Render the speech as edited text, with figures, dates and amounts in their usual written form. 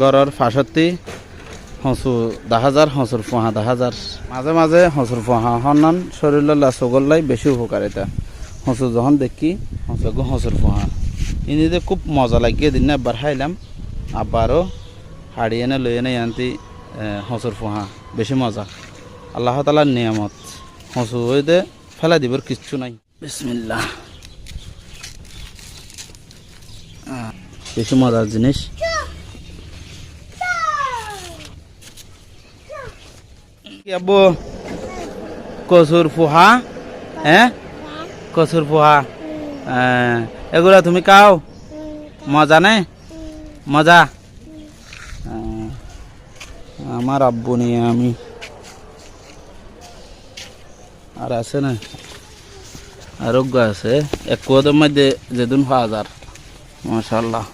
গড়র ফাঁসতি হসু 10,000 হসুর পোহা 10,000 মাঝে মাঝে হসুর পোহা হন্নান শরীরল্লা সগল্লাই বেশি উপকারিতা হসু যখন দেখি হসুর পোহা ইনিতে খুব মজা লাগিয়ে দিন না একবার খাইলাম আবারও হাড়ি এনে লই এনে আনতি হসুর পোহা বেশি মজা আল্লাহ তাআলার নিয়ামত হসু হইতে ফেলা দিবার কিচ্ছু নাই বিসমিল্লাহ বেশি মজার জিনিস আব্বু কচুর পোহা হ্যাঁ কচুর পোহা এগুলা তুমি খাও মজা নেই মজা আমার আব্বু নিয়ে আমি আর আছে না আরোগ্য আছে এক কুয়াদের মধ্যে যেদিন 5,000 মাশাআল্লাহ